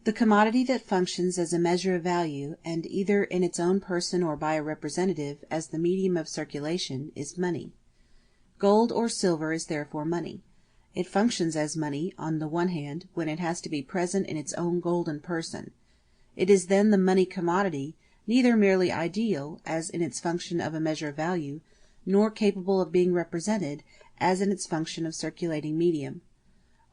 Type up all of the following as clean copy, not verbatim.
The commodity that functions as a measure of value, and either in its own person or by a representative, as the medium of circulation, is money. Gold or silver is therefore money. It functions as money, on the one hand, when it has to be present in its own golden person. It is then the money commodity, neither merely ideal, as in its function of a measure of value, nor capable of being represented, as in its function of circulating medium.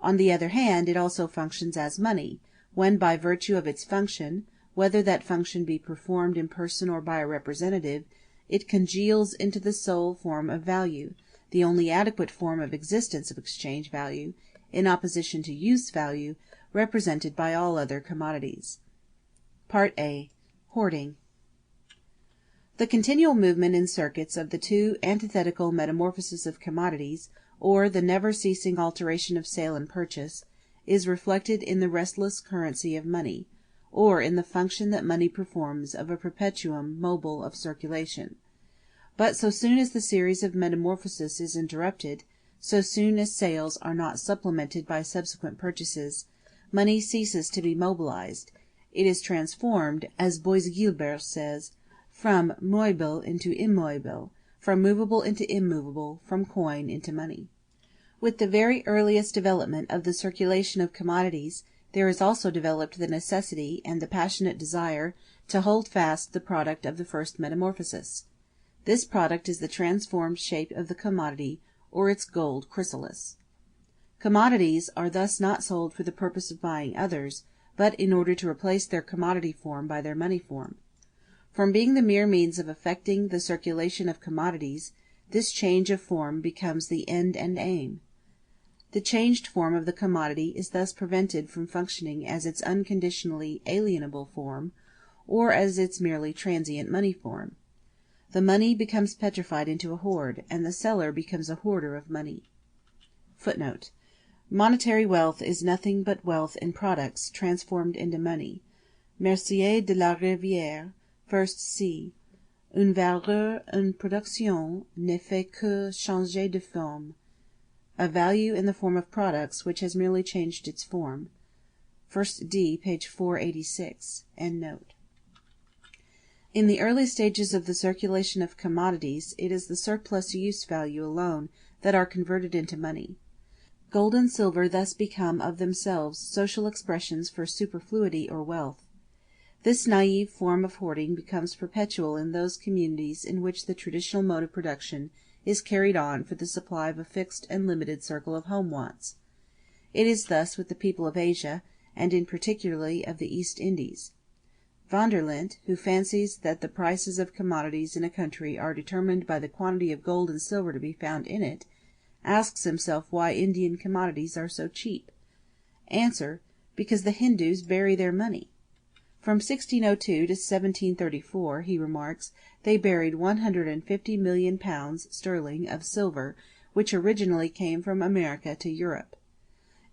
On the other hand, it also functions as money, when by virtue of its function, whether that function be performed in person or by a representative, it congeals into the sole form of value, the only adequate form of existence of exchange value, in opposition to use value, represented by all other commodities. Part A. Hoarding. The continual movement in circuits of the two antithetical metamorphoses of commodities, or the never-ceasing alteration of sale and purchase, is reflected in the restless currency of money, or in the function that money performs of a perpetuum mobile of circulation. But so soon as the series of metamorphoses is interrupted, so soon as sales are not supplemented by subsequent purchases, money ceases to be mobilized. It is transformed, as Bois-Guilbert says, from moibile into immobile, from movable into immovable, from coin into money. With the very earliest development of the circulation of commodities, there is also developed the necessity and the passionate desire to hold fast the product of the first metamorphosis. This product is the transformed shape of the commodity, or its gold chrysalis. Commodities are thus not sold for the purpose of buying others, but in order to replace their commodity form by their money form. From being the mere means of effecting the circulation of commodities, this change of form becomes the end and aim. The changed form of the commodity is thus prevented from functioning as its unconditionally alienable form, or as its merely transient money form. The money becomes petrified into a hoard, and the seller becomes a hoarder of money. Footnote: Monetary wealth is nothing but wealth in products transformed into money. Mercier de la Rivière, 1st C. Une valeur en production ne fait que changer de forme. A value in the form of products which has merely changed its form. 1st D, page 486. In the early stages of the circulation of commodities, it is the surplus use value alone that are converted into money. Gold and silver thus become of themselves social expressions for superfluity or wealth. This naive form of hoarding becomes perpetual in those communities in which the traditional mode of production is carried on for the supply of a fixed and limited circle of home wants. It is thus with the people of Asia, and in particularly of the East Indies. Vanderlint, who fancies that the prices of commodities in a country are determined by the quantity of gold and silver to be found in it, asks himself why Indian commodities are so cheap. Answer: because the Hindus bury their money. From 1602 to 1734, he remarks, they buried 150 million pounds sterling of silver, which originally came from America to Europe.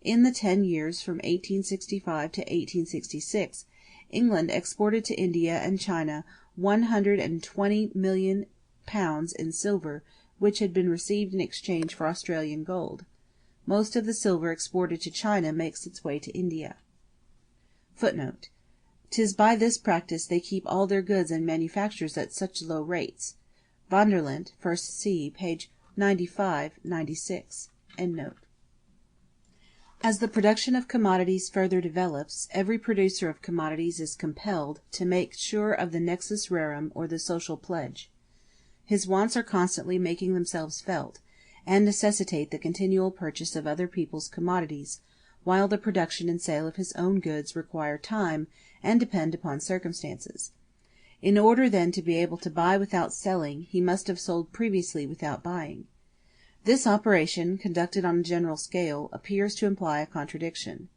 In the 10 years from 1865 to 1866, England exported to India and China 120 million pounds in silver, which had been received in exchange for Australian gold. Most of the silver exported to China makes its way to India. Footnote: 'Tis by this practice they keep all their goods and manufactures at such low rates. Vanderlint, 1st C, page 95-96. As the production of commodities further develops, every producer of commodities is compelled to make sure of the nexus rerum, or the social pledge. His wants are constantly making themselves felt, and necessitate the continual purchase of other people's commodities, while the production and sale of his own goods require time and depend upon circumstances. In order then to be able to buy without selling, he must have sold previously without buying. This operation, conducted on a general scale, appears to imply a contradiction.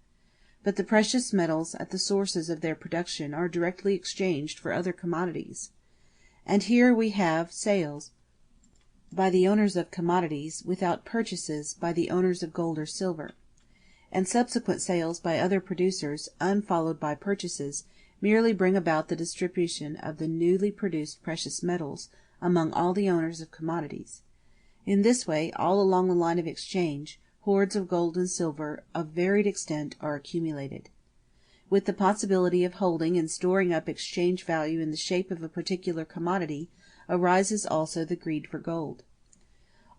But the precious metals at the sources of their production are directly exchanged for other commodities. And here we have sales by the owners of commodities, without purchases by the owners of gold or silver. And subsequent sales by other producers, unfollowed by purchases, merely bring about the distribution of the newly produced precious metals among all the owners of commodities. In this way, all along the line of exchange, hoards of gold and silver of varied extent are accumulated. with the possibility of holding and storing up exchange value in the shape of a particular commodity, arises also the greed for gold.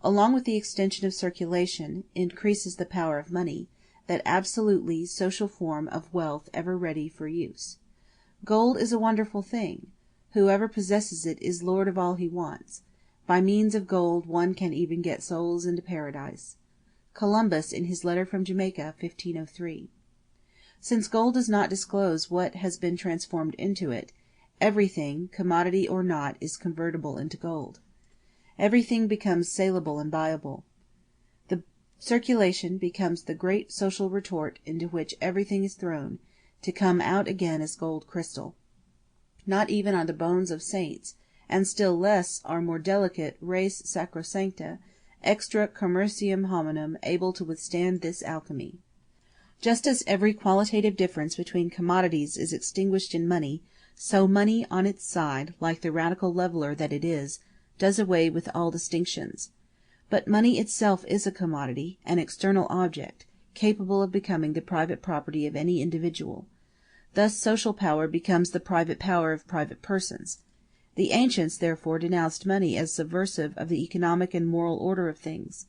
Along with the extension of circulation, increases the power of money, that absolutely social form of wealth ever ready for use. Gold is a wonderful thing. Whoever possesses it is lord of all he wants. By means of gold one can even get souls into paradise. Columbus in his letter from Jamaica, 1503. Since gold does not disclose what has been transformed into it, everything, commodity or not, is convertible into gold. Everything becomes saleable and buyable. The circulation becomes the great social retort into which everything is thrown, to come out again as gold crystal. Not even are the bones of saints, and still less our more delicate res sacrosancta, extra commercium hominum, able to withstand this alchemy. Just as every qualitative difference between commodities is extinguished in money, so money on its side, like the radical leveller that it is, does away with all distinctions. But money itself is a commodity, an external object, capable of becoming the private property of any individual. Thus social power becomes the private power of private persons. The ancients therefore denounced money as subversive of the economic and moral order of things.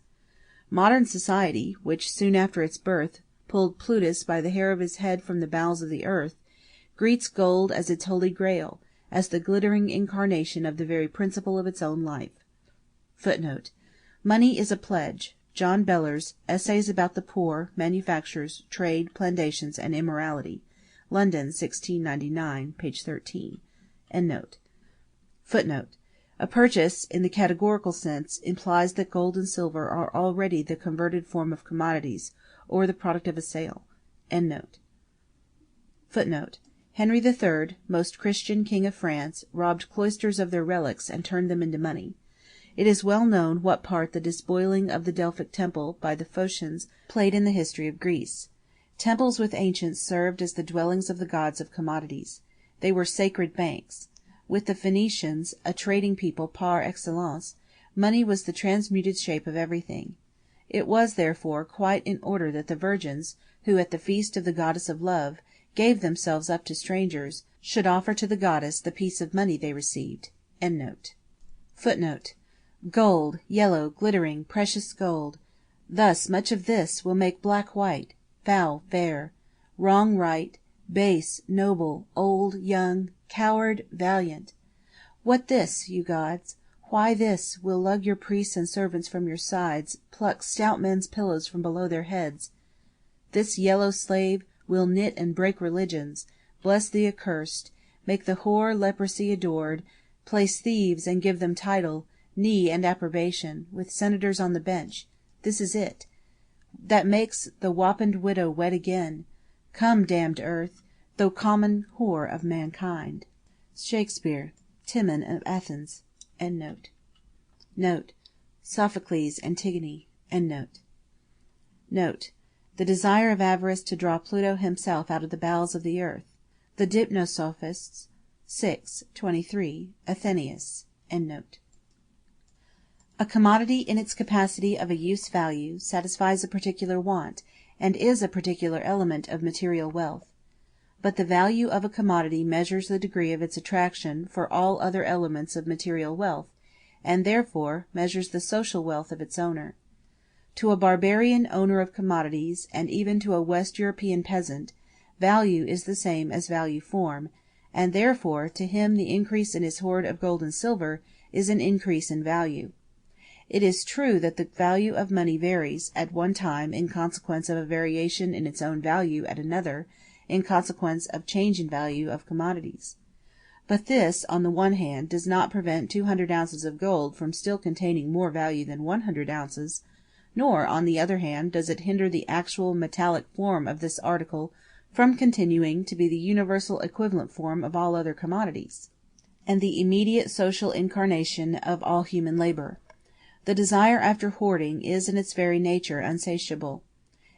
Modern society, which soon after its birth pulled Plutus by the hair of his head from the bowels of the earth, greets gold as its holy grail, as the glittering incarnation of the very principle of its own life. Footnote: Money is a pledge. John Bellers, Essays about the Poor, Manufactures, Trade, Plantations, and Immorality. London, 1699, page 13. End note. Footnote: A purchase, in the categorical sense, implies that gold and silver are already the converted form of commodities, or the product of a sale. End note. Footnote: Henry III, most Christian King of France, robbed cloisters of their relics and turned them into money. It is well known what part the despoiling of the Delphic temple by the Phocians played in the history of Greece. Temples with ancients served as the dwellings of the gods of commodities. They were sacred banks. With the Phoenicians, a trading people par excellence, money was the transmuted shape of everything. It was, therefore, quite in order that the virgins, who at the feast of the goddess of love gave themselves up to strangers, should offer to the goddess the piece of money they received. End note. Footnote: Gold, yellow, glittering, precious gold. Thus much of this will make black white, foul fair, wrong right, base noble, old young, coward valiant. What this, you gods? Why this will lug your priests and servants from your sides, pluck stout men's pillows from below their heads? This yellow slave will knit and break religions, bless the accursed, make the whore leprosy adored, place thieves and give them title, knee and approbation, with senators on the bench. This is it, that makes the wappened widow wed again. Come, damned earth, though common whore of mankind. Shakespeare, Timon of Athens. End note. Note: Sophocles, Antigone. End note. Note: The desire of avarice to draw Pluto himself out of the bowels of the earth. The Dipnosophists, 6:23, Athenaeus. End note. A commodity in its capacity of a use-value satisfies a particular want, and is a particular element of material wealth. But the value of a commodity measures the degree of its attraction for all other elements of material wealth, and therefore measures the social wealth of its owner. To a barbarian owner of commodities, and even to a West European peasant, value is the same as value form, and therefore to him the increase in his hoard of gold and silver is an increase in value. It is true that the value of money varies, at one time in consequence of a variation in its own value, at another in consequence of change in value of commodities. But this, on the one hand, does not prevent 200 ounces of gold from still containing more value than 100 ounces, nor, on the other hand, does it hinder the actual metallic form of this article from continuing to be the universal equivalent form of all other commodities, and the immediate social incarnation of all human labor. The desire after hoarding is in its very nature unsatiable.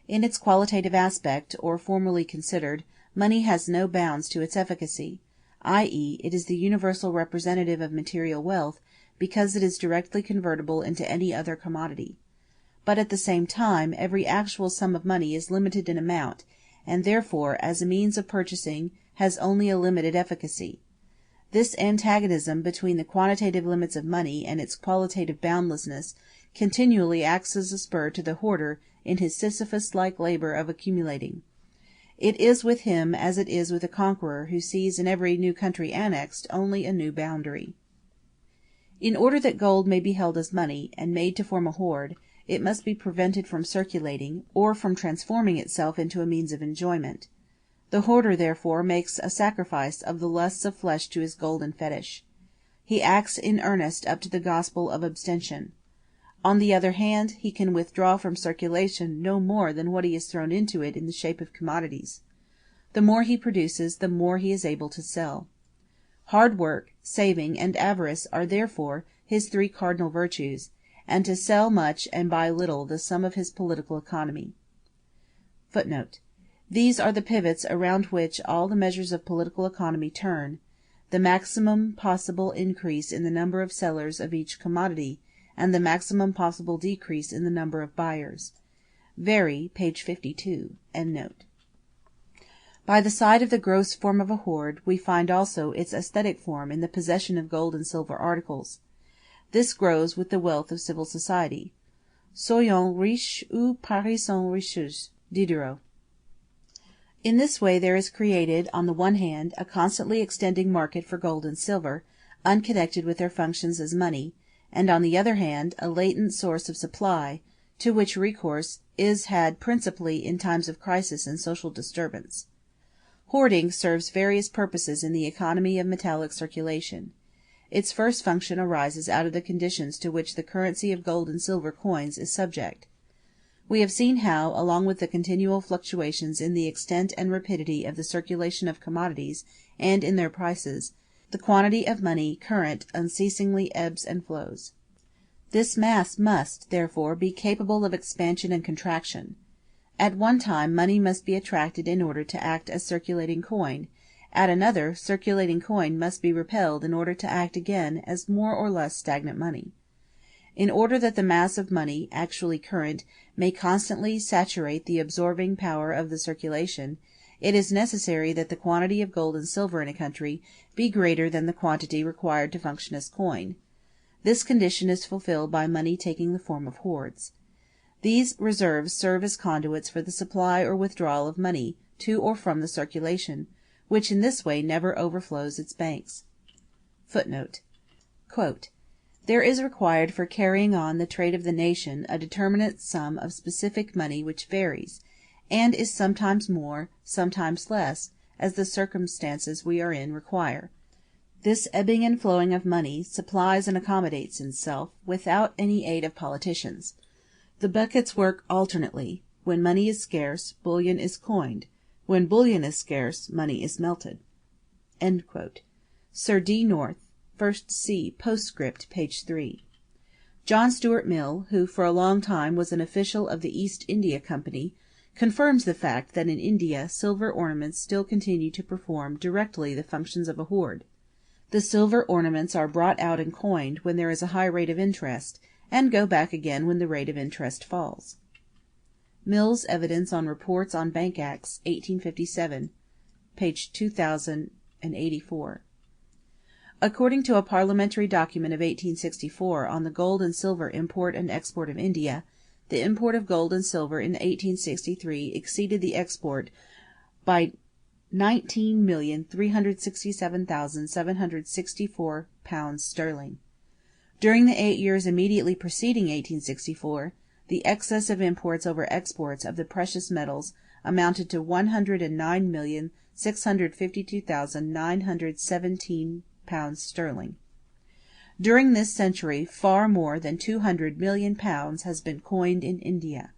In its qualitative aspect, or formally considered, money has no bounds to its efficacy, i.e., it is the universal representative of material wealth, because it is directly convertible into any other commodity. But at the same time every actual sum of money is limited in amount, and therefore, as a means of purchasing, has only a limited efficacy. This antagonism between the quantitative limits of money and its qualitative boundlessness continually acts as a spur to the hoarder in his Sisyphus-like labor of accumulating. It is with him as it is with a conqueror who sees in every new country annexed only a new boundary. In order that gold may be held as money, and made to form a hoard, it must be prevented from circulating, or from transforming itself into a means of enjoyment. The hoarder, therefore, makes a sacrifice of the lusts of flesh to his golden fetish. He acts in earnest up to the gospel of abstention. On the other hand, he can withdraw from circulation no more than what he has thrown into it in the shape of commodities. The more he produces, the more he is able to sell. Hard work, saving, and avarice are therefore his three cardinal virtues, and to sell much and buy little the sum of his political economy. [Footnote: These are the pivots around which all the measures of political economy turn: the maximum possible increase in the number of sellers of each commodity, and the maximum possible decrease in the number of buyers. Very, page 52.] By the side of the gross form of a hoard, we find also its aesthetic form in the possession of gold and silver articles. This grows with the wealth of civil society. Soyons riches ou paraissons riches, Diderot. In this way there is created, on the one hand, a constantly extending market for gold and silver, unconnected with their functions as money, and on the other hand, a latent source of supply, to which recourse is had principally in times of crisis and social disturbance. Hoarding serves various purposes in the economy of metallic circulation. Its first function arises out of the conditions to which the currency of gold and silver coins is subject. We have seen how, along with the continual fluctuations in the extent and rapidity of the circulation of commodities and in their prices, the quantity of money current unceasingly ebbs and flows. This mass must, therefore, be capable of expansion and contraction. At one time money must be attracted in order to act as circulating coin; at another, circulating coin must be repelled in order to act again as more or less stagnant money. In order that the mass of money, actually current, may constantly saturate the absorbing power of the circulation, it is necessary that the quantity of gold and silver in a country be greater than the quantity required to function as coin. This condition is fulfilled by money taking the form of hoards. These reserves serve as conduits for the supply or withdrawal of money to or from the circulation, which in this way never overflows its banks. [Footnote: There is required for carrying on the trade of the nation a determinate sum of specific money which varies, and is sometimes more, sometimes less, as the circumstances we are in require. This ebbing and flowing of money supplies and accommodates itself, without any aid of politicians. The buckets work alternately: when money is scarce, bullion is coined; when bullion is scarce, money is melted. Sir D. North, 1st C. Postscript, page 3. John Stuart Mill, who for a long time was an official of the East India Company, confirms the fact that in India silver ornaments still continue to perform directly the functions of a hoard. The silver ornaments are brought out and coined when there is a high rate of interest, and go back again when the rate of interest falls. Mill's Evidence on Reports on Bank Acts, 1857, page 2084. According to a parliamentary document of 1864 on the gold and silver import and export of India, the import of gold and silver in 1863 exceeded the export by £19,367,764 sterling. During the 8 years immediately preceding 1864, the excess of imports over exports of the precious metals amounted to £109,652,917 sterling. During this century far more than £200,000,000 has been coined in India.